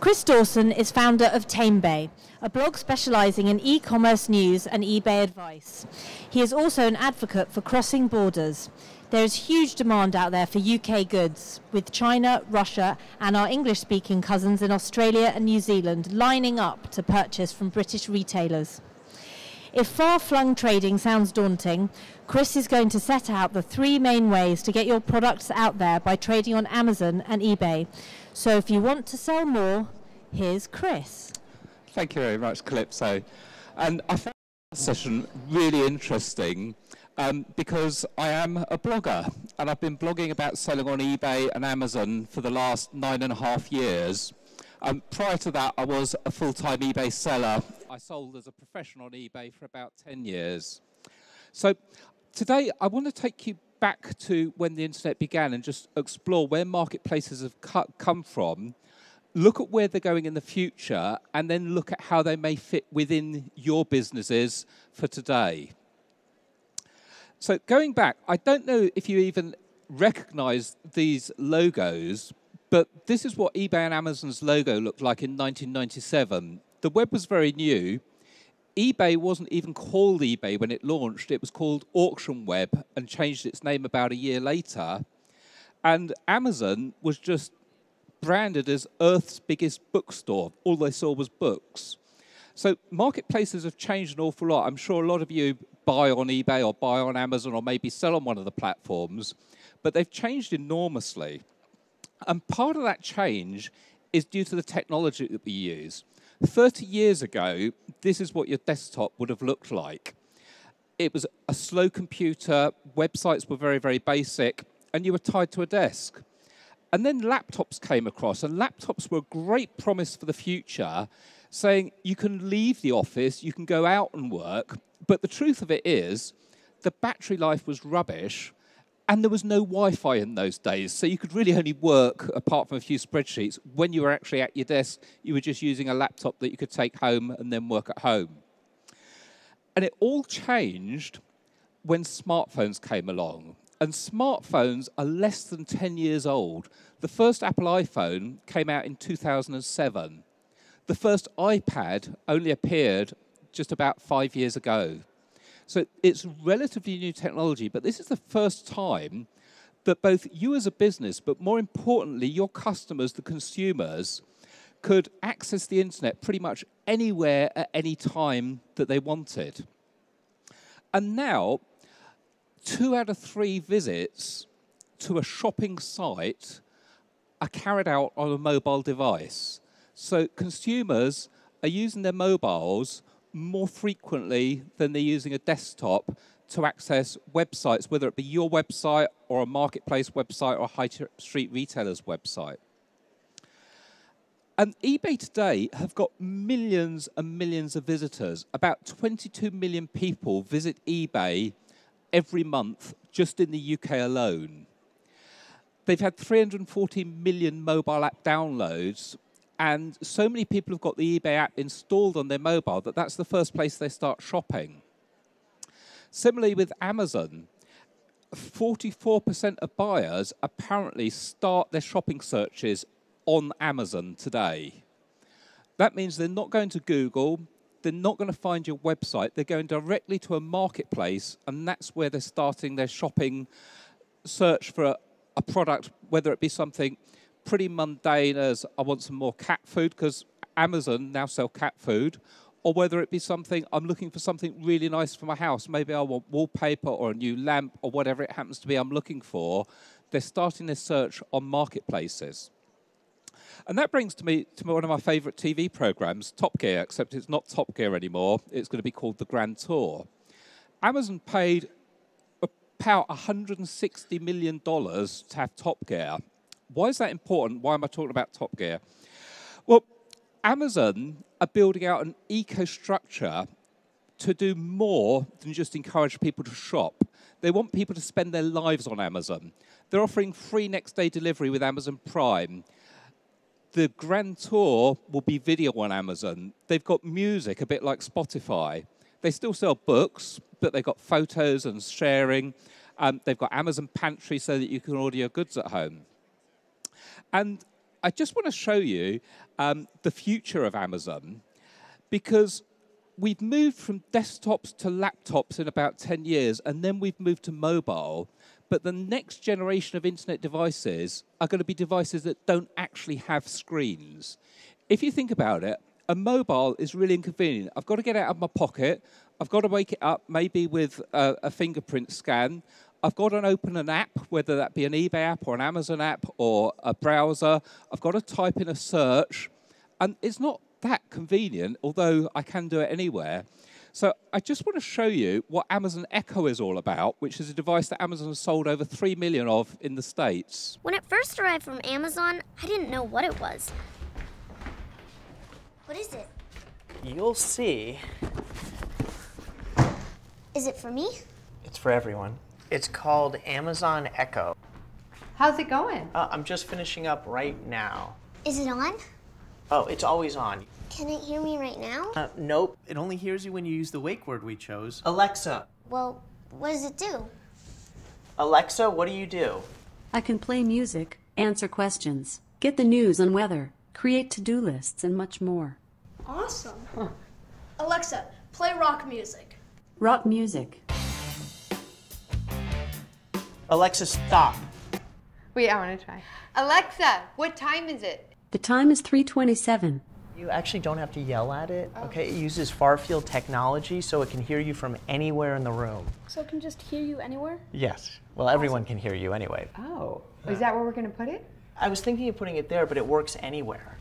Chris Dawson is founder of Tamebay, a blog specialising in e-commerce news and eBay advice. He is also an advocate for crossing borders. There is huge demand out there for UK goods, with China, Russia and our English-speaking cousins in Australia and New Zealand lining up to purchase from British retailers. If far-flung trading sounds daunting, Chris is going to set out the 3 main ways to get your products out there by trading on Amazon and eBay. So if you want to sell more, here's Chris. Thank you very much, Calypso. And I found this session really interesting because I am a blogger, and I've been blogging about selling on eBay and Amazon for the last 9.5 years. Prior to that, I was a full-time eBay seller. I sold as a professional on eBay for about 10 years. So today, I want to take you back to when the internet began and just explore where marketplaces have come from, look at where they're going in the future, and then look at how they may fit within your businesses for today. So going back, I don't know if you even recognize these logos, but this is what eBay and Amazon's logo looked like in 1997. The web was very new. eBay wasn't even called eBay when it launched. It was called Auction Web and changed its name about a year later. And Amazon was just branded as Earth's biggest bookstore. All they saw was books. So marketplaces have changed an awful lot. I'm sure a lot of you buy on eBay or buy on Amazon or maybe sell on one of the platforms, but they've changed enormously. And part of that change is due to the technology that we use. 30 years ago, this is what your desktop would have looked like. It was a slow computer, websites were very, very basic, and you were tied to a desk. And then laptops came across, and laptops were a great promise for the future, saying you can leave the office, you can go out and work, but the truth of it is the battery life was rubbish, and there was no Wi-Fi in those days, so you could really only work, apart from a few spreadsheets, when you were actually at your desk, you were just using a laptop that you could take home and then work at home. And it all changed when smartphones came along. And smartphones are less than 10 years old. The first Apple iPhone came out in 2007. The first iPad only appeared just about 5 years ago. So it's relatively new technology, but this is the first time that both you as a business, but more importantly, your customers, the consumers, could access the internet pretty much anywhere at any time that they wanted. And now, 2 out of 3 visits to a shopping site are carried out on a mobile device. So consumers are using their mobiles more frequently than they're using a desktop to access websites, whether it be your website or a marketplace website or a high street retailer's website. And eBay today have got millions and millions of visitors. About 22 million people visit eBay every month just in the UK alone. They've had 340 million mobile app downloads, and so many people have got the eBay app installed on their mobile that that's the first place they start shopping. Similarly with Amazon, 44% of buyers apparently start their shopping searches on Amazon today. That means they're not going to Google, they're not going to find your website, they're going directly to a marketplace, and that's where they're starting their shopping search for a product, whether it be something pretty mundane as I want some more cat food, because Amazon now sell cat food, or whether it be something, I'm looking for something really nice for my house. Maybe I want wallpaper or a new lamp or whatever it happens to be I'm looking for. They're starting their search on marketplaces. And that brings me to one of my favorite TV programs, Top Gear, except it's not Top Gear anymore. It's going to be called The Grand Tour. Amazon paid about $160 million to have Top Gear. Why is that important? Why am I talking about Top Gear? Well, Amazon are building out an eco-structure to do more than just encourage people to shop. They want people to spend their lives on Amazon. They're offering free next-day delivery with Amazon Prime. The Grand Tour will be video on Amazon. They've got music, a bit like Spotify. They still sell books, but they've got photos and sharing. They've got Amazon Pantry so that you can order your goods at home. And I just want to show you the future of Amazon, because we've moved from desktops to laptops in about 10 years, and then we've moved to mobile. But the next generation of internet devices are going to be devices that don't actually have screens. If you think about it, a mobile is really inconvenient. I've got to get it out of my pocket. I've got to wake it up, maybe with a fingerprint scan. I've got to open an app, whether that be an eBay app or an Amazon app or a browser. I've got to type in a search. And it's not that convenient, although I can do it anywhere. So I just want to show you what Amazon Echo is all about, which is a device that Amazon has sold over 3 million of in the States. When it first arrived from Amazon, I didn't know what it was. What is it? You'll see. Is it for me? It's for everyone. It's called Amazon Echo. How's it going? I'm just finishing up right now. Is it on? Oh, it's always on. Can it hear me right now? Nope. It only hears you when you use the wake word we chose. Alexa. Well, what does it do? Alexa, what do you do? I can play music, answer questions, get the news and weather, create to-do lists, and much more. Awesome. Huh. Alexa, play rock music. Rock music. Alexa, stop. Wait, I want to try. Alexa, what time is it? The time is 3:27. You actually don't have to yell at it, okay? It uses far-field technology, so it can hear you from anywhere in the room. So it can just hear you anywhere? Yes. Well, everyone can hear you anyway. Oh, is that where we're going to put it? I was thinking of putting it there, but it works anywhere.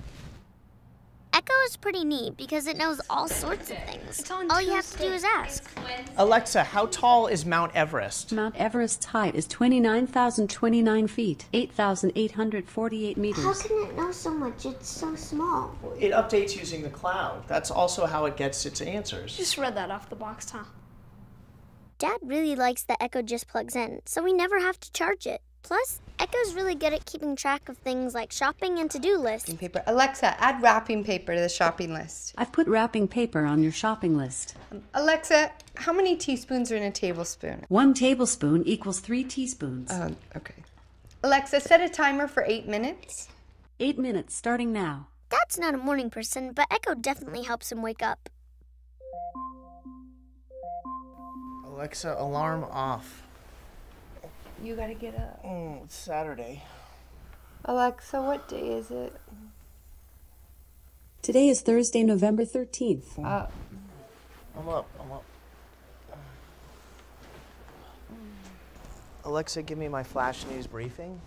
Echo is pretty neat because it knows all sorts of things. It's on all you have to do is ask. Alexa, how tall is Mount Everest? Mount Everest's height is 29,029 feet, 8,848 meters. How can it know so much? It's so small. It updates using the cloud. That's also how it gets its answers. Just read that off the box, huh? Dad really likes that Echo just plugs in, so we never have to charge it. Plus, Echo's really good at keeping track of things like shopping and to-do lists. Paper. Alexa, add wrapping paper to the shopping list. I've put wrapping paper on your shopping list. Alexa, how many teaspoons are in a tablespoon? 1 tablespoon equals 3 teaspoons. Okay. Alexa, set a timer for 8 minutes. 8 minutes, starting now. Dad's not a morning person, but Echo definitely helps him wake up. Alexa, alarm off. You gotta get up. It's Saturday. Alexa, what day is it? Today is Thursday, November 13th. I'm up. Alexa, give me my flash news briefing.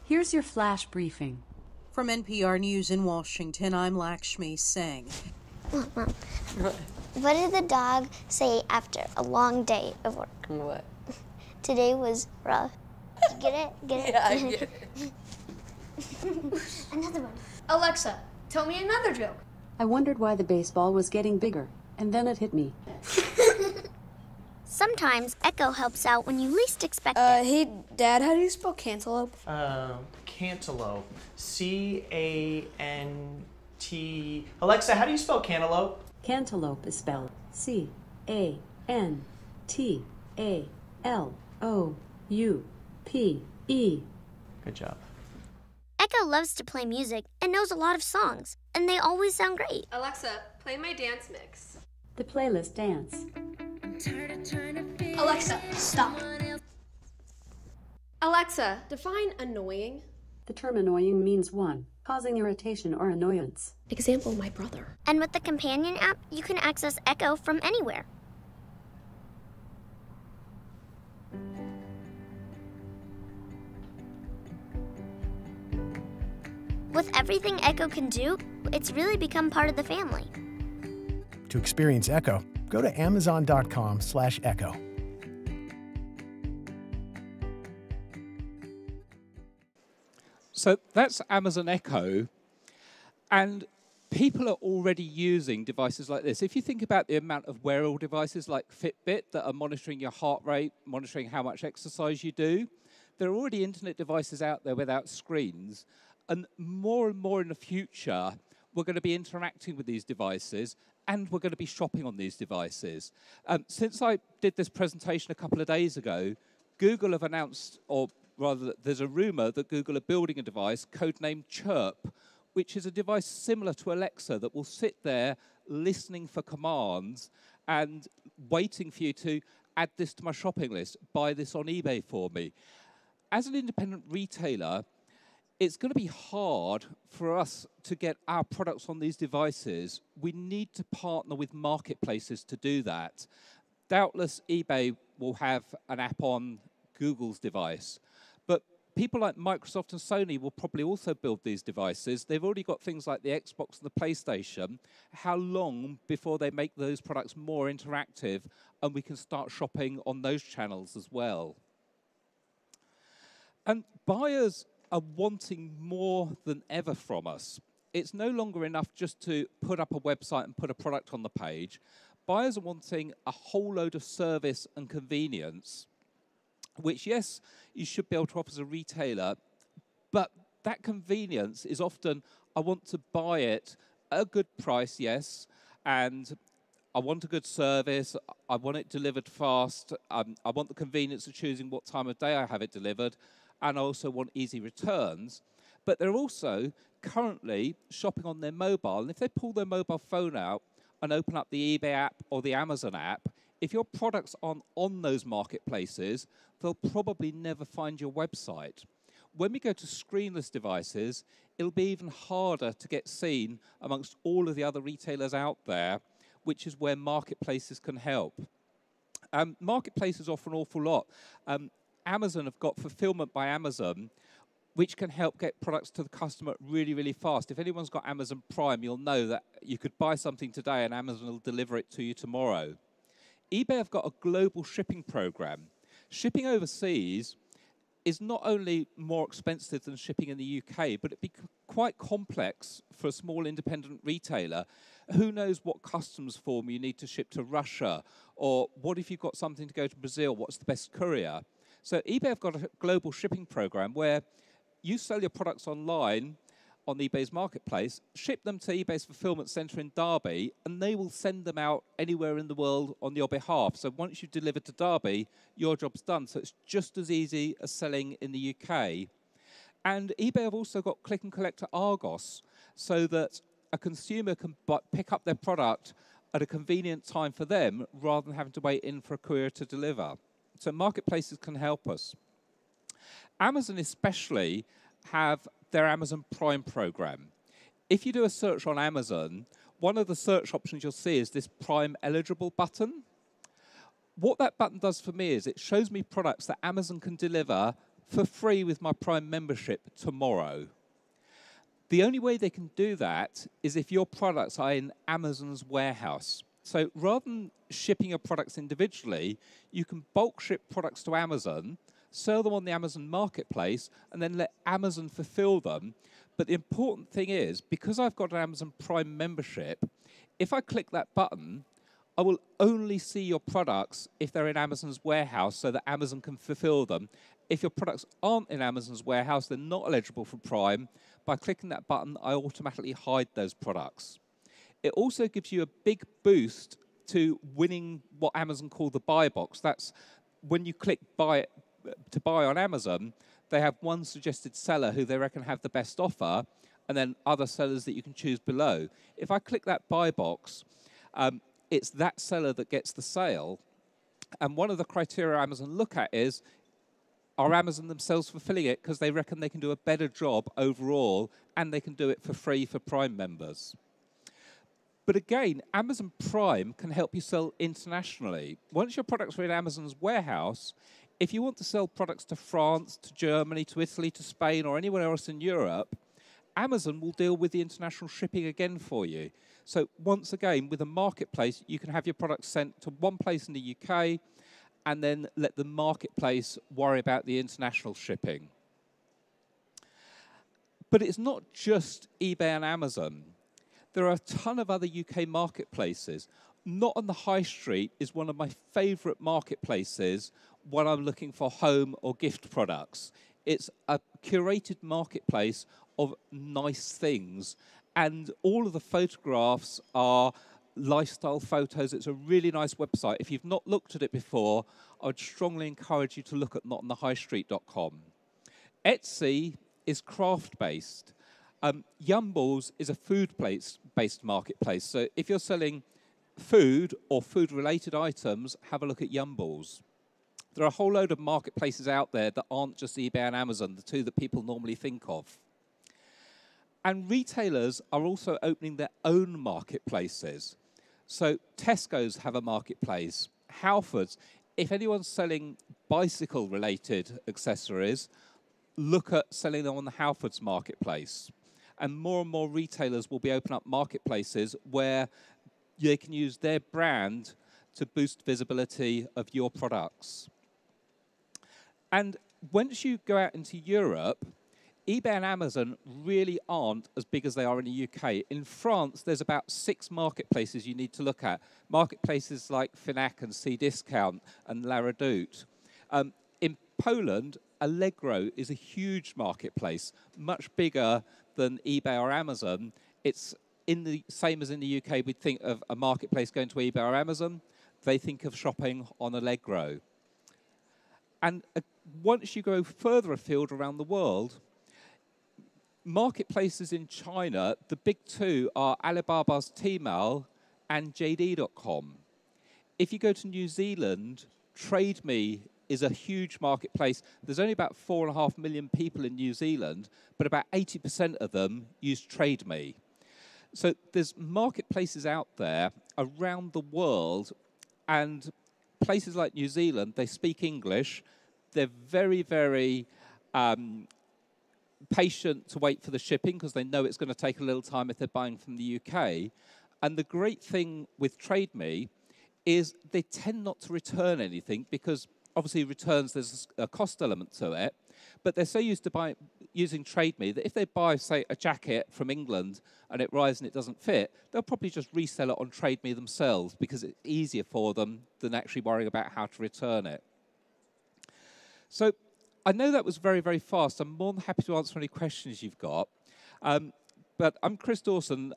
Here's your flash briefing. From NPR News in Washington, I'm Lakshmi Singh. Mom, what did the dog say after a long day of work? What? Today was rough. You get it? Get it? Yeah, I get it. Another one. Alexa, tell me another joke. I wondered why the baseball was getting bigger, and then it hit me. Sometimes Echo helps out when you least expect it. Hey, Dad, how do you spell cantaloupe? Cantaloupe. C-A-N-T... Alexa, how do you spell cantaloupe? Cantaloupe is spelled C-A-N-T-A-L-O-U-P-E. Good job. Echo loves to play music and knows a lot of songs, and they always sound great. Alexa, play my dance mix. The playlist dance. Alexa, stop. Alexa, define annoying. The term annoying means 1, causing irritation or annoyance. Example, my brother. And with the companion app, you can access Echo from anywhere. With everything Echo can do, it's really become part of the family. To experience Echo, go to amazon.com/echo. So that's Amazon Echo, and people are already using devices like this. If you think about the amount of wearable devices like Fitbit that are monitoring your heart rate, monitoring how much exercise you do, there are already internet devices out there without screens, and more in the future, we're going to be interacting with these devices, and we're going to be shopping on these devices. Since I did this presentation a couple of days ago, Google have announced, or rather, there's a rumor that Google are building a device codenamed Chirp, which is a device similar to Alexa that will sit there listening for commands and waiting for you to add this to my shopping list, buy this on eBay for me. As an independent retailer, it's going to be hard for us to get our products on these devices. We need to partner with marketplaces to do that. Doubtless, eBay will have an app on Google's device, but people like Microsoft and Sony will probably also build these devices. They've already got things like the Xbox and the PlayStation. How long before they make those products more interactive and we can start shopping on those channels as well? And buyers are wanting more than ever from us. It's no longer enough just to put up a website and put a product on the page. Buyers are wanting a whole load of service and convenience, which, yes, you should be able to offer as a retailer, but that convenience is often, I want to buy it at a good price, yes, and I want a good service, I want it delivered fast, I want the convenience of choosing what time of day I have it delivered, and I also want easy returns. But they're also currently shopping on their mobile, and if they pull their mobile phone out and open up the eBay app or the Amazon app, if your products aren't on those marketplaces, they'll probably never find your website. When we go to screenless devices, it'll be even harder to get seen amongst all of the other retailers out there, which is where marketplaces can help. Marketplaces offer an awful lot. Amazon have got Fulfillment by Amazon, which can help get products to the customer really, really fast. If anyone's got Amazon Prime, you'll know that you could buy something today and Amazon will deliver it to you tomorrow. eBay have got a global shipping program. Shipping overseas is not only more expensive than shipping in the UK, but it'd be quite complex for a small independent retailer. Who knows what customs form you need to ship to Russia? Or what if you've got something to go to Brazil? What's the best courier? So eBay have got a global shipping program where you sell your products online on eBay's marketplace, ship them to eBay's fulfillment center in Derby, and they will send them out anywhere in the world on your behalf. So once you've delivered to Derby, your job's done. So it's just as easy as selling in the UK. And eBay have also got click and collect at Argos, so that a consumer can pick up their product at a convenient time for them rather than having to wait in for a courier to deliver. So marketplaces can help us. Amazon especially have their Amazon Prime program. If you do a search on Amazon, one of the search options you'll see is this Prime eligible button. What that button does for me is it shows me products that Amazon can deliver for free with my Prime membership tomorrow. The only way they can do that is if your products are in Amazon's warehouse. So rather than shipping your products individually, you can bulk ship products to Amazon, sell them on the Amazon marketplace, and then let Amazon fulfill them. But the important thing is, because I've got an Amazon Prime membership, if I click that button, I will only see your products if they're in Amazon's warehouse so that Amazon can fulfill them. If your products aren't in Amazon's warehouse, they're not eligible for Prime. By clicking that button, I automatically hide those products. It also gives you a big boost to winning what Amazon call the buy box. That's when you click buy to buy on Amazon, they have one suggested seller who they reckon have the best offer, and then other sellers that you can choose below. If I click that buy box, it's that seller that gets the sale. And one of the criteria Amazon look at is, are Amazon themselves fulfilling it because they reckon they can do a better job overall and they can do it for free for Prime members. But again, Amazon Prime can help you sell internationally. Once your products are in Amazon's warehouse, if you want to sell products to France, to Germany, to Italy, to Spain, or anywhere else in Europe, Amazon will deal with the international shipping again for you. So once again, with a marketplace, you can have your products sent to one place in the UK and then let the marketplace worry about the international shipping. But it's not just eBay and Amazon. There are a ton of other UK marketplaces. Not on the High Street is one of my favourite marketplaces when I'm looking for home or gift products. It's a curated marketplace of nice things, and all of the photographs are lifestyle photos. It's a really nice website. If you've not looked at it before, I would strongly encourage you to look at notonthehighstreet.com. Etsy is craft-based. Yumbles is a food-based marketplace. So if you're selling food or food-related items, have a look at Yumbles. There are a whole load of marketplaces out there that aren't just eBay and Amazon, the two that people normally think of. And retailers are also opening their own marketplaces. So Tesco's have a marketplace. Halfords, if anyone's selling bicycle-related accessories, look at selling them on the Halfords marketplace. And more retailers will be opening up marketplaces where they can use their brand to boost visibility of your products. And once you go out into Europe, eBay and Amazon really aren't as big as they are in the UK. In France, there's about 6 marketplaces you need to look at. Marketplaces like Fnac and Cdiscount and La Redoute. In Poland, Allegro is a huge marketplace, much bigger than eBay or Amazon. It's same as in the UK, we'd think of a marketplace going to eBay or Amazon. They think of shopping on Allegro. And once you go further afield around the world, marketplaces in China, the big 2 are Alibaba's Tmall and JD.com. If you go to New Zealand, TradeMe is a huge marketplace. There's only about 4.5 million people in New Zealand, but about 80% of them use TradeMe. So there's marketplaces out there around the world, and places like New Zealand, they speak English. They're very, very patient to wait for the shipping because they know it's going to take a little time if they're buying from the UK. And the great thing with TradeMe is they tend not to return anything because obviously returns, there's a cost element to it. But they're so used to using TradeMe that if they buy, say, a jacket from England and it arrives and it doesn't fit, they'll probably just resell it on TradeMe themselves because it's easier for them than actually worrying about how to return it. So I know that was very, very fast. I'm more than happy to answer any questions you've got. But I'm Chris Dawson.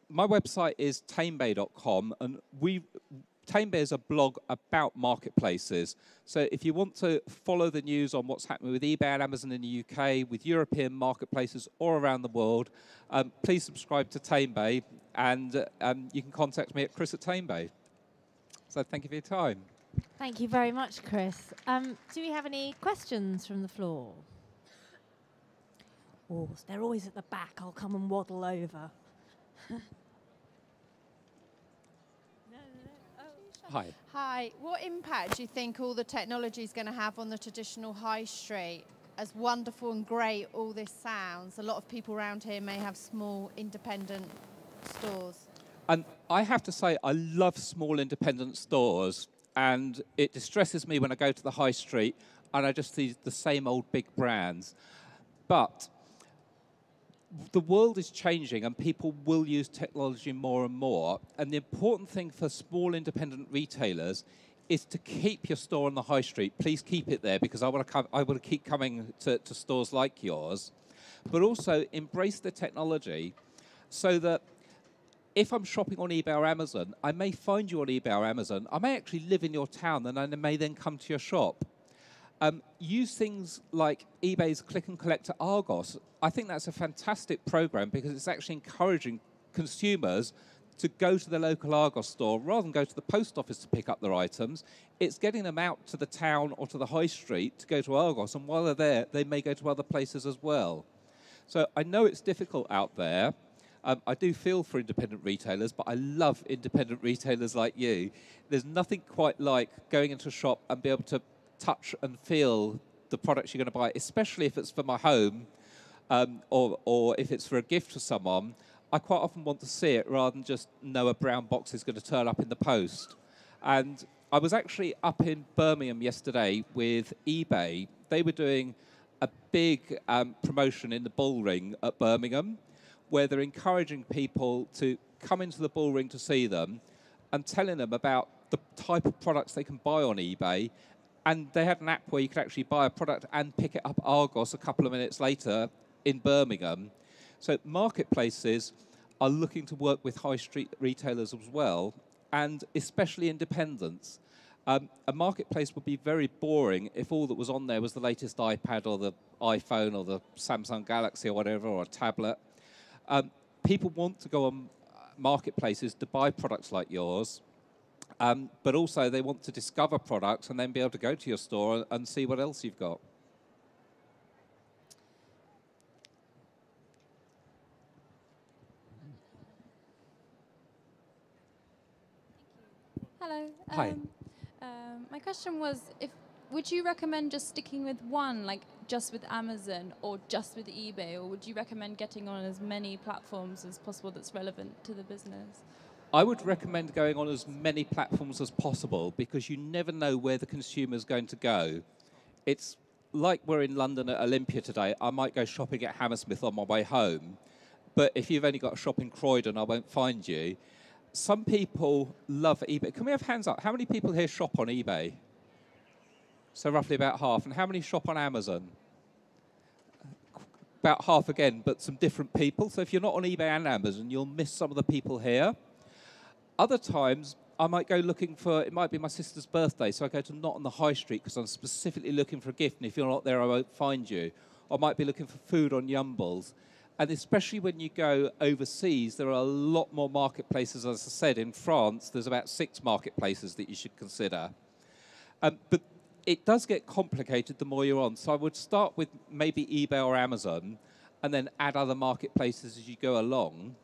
My website is tamebay.com, and Tamebay is a blog about marketplaces. So if you want to follow the news on what's happening with eBay and Amazon in the UK, with European marketplaces or around the world, please subscribe to Tamebay, and you can contact me at chris@tamebay. So thank you for your time. Thank you very much, Chris. Do we have any questions from the floor? Oh, they're always at the back. I'll come and waddle over. Hi. Hi. What impact do you think all the technology is going to have on the traditional high street? As wonderful and great all this sounds, a lot of people around here may have small independent stores. And I have to say, I love small independent stores, and it distresses me when I go to the high street and I just see the same old big brands. But the world is changing and people will use technology more and more. And the important thing for small independent retailers is to keep your store on the high street. Please keep it there because I want to keep coming to stores like yours. But also embrace the technology so that if I'm shopping on eBay or Amazon, I may find you on eBay or Amazon. I may actually live in your town and I may then come to your shop. Use things like eBay's Click and Collect at Argos. I think that's a fantastic program because it's actually encouraging consumers to go to the local Argos store rather than go to the post office to pick up their items. It's getting them out to the town or to the high street to go to Argos, and while they're there, they may go to other places as well. So I know it's difficult out there. I do feel for independent retailers, but I love independent retailers like you. There's nothing quite like going into a shop and be able to touch and feel the products you're going to buy, especially if it's for my home or if it's for a gift for someone. I quite often want to see it rather than just know a brown box is going to turn up in the post. And I was actually up in Birmingham yesterday with eBay. They were doing a big promotion in the Bull Ring at Birmingham, where they're encouraging people to come into the Bull Ring to see them and telling them about the type of products they can buy on eBay. And they had an app where you could actually buy a product and pick it up at Argos a couple of minutes later in Birmingham. So marketplaces are looking to work with high street retailers as well, and especially independents. A marketplace would be very boring if all that was on there was the latest iPad or the iPhone or the Samsung Galaxy or whatever, or a tablet. People want to go on marketplaces to buy products like yours, but also they want to discover products and then be able to go to your store and see what else you've got. Hello. Hi. My question was, would you recommend just sticking with one, like just with Amazon or just with eBay, or would you recommend getting on as many platforms as possible that's relevant to the business? I would recommend going on as many platforms as possible because you never know where the consumer's going to go. It's like we're in London at Olympia today. I might go shopping at Hammersmith on my way home, but if you've only got a shop in Croydon, I won't find you. Some people love eBay. Can we have hands up? How many people here shop on eBay? So roughly about half. And how many shop on Amazon? About half again, but some different people. So if you're not on eBay and Amazon, you'll miss some of the people here. Other times, I might go looking for, it might be my sister's birthday, so I go to Not on the High Street because I'm specifically looking for a gift, and if you're not there, I won't find you. I might be looking for food on Yumbles. And especially when you go overseas, there are a lot more marketplaces. As I said, in France, there's about 6 marketplaces that you should consider. But it does get complicated the more you're on. So I would start with maybe eBay or Amazon and then add other marketplaces as you go along.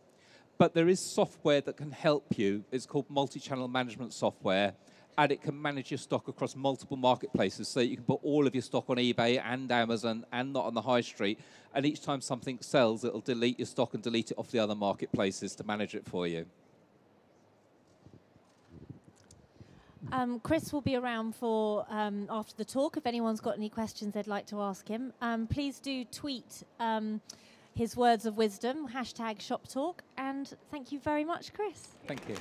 But there is software that can help you. It's called multi-channel management software, and it can manage your stock across multiple marketplaces, so you can put all of your stock on eBay and Amazon and Not on the High Street, and each time something sells, it'll delete your stock and delete it off the other marketplaces to manage it for you. Chris will be around for after the talk if anyone's got any questions they'd like to ask him. Please do tweet his words of wisdom, #ShopTalk, and thank you very much, Chris. Thank you.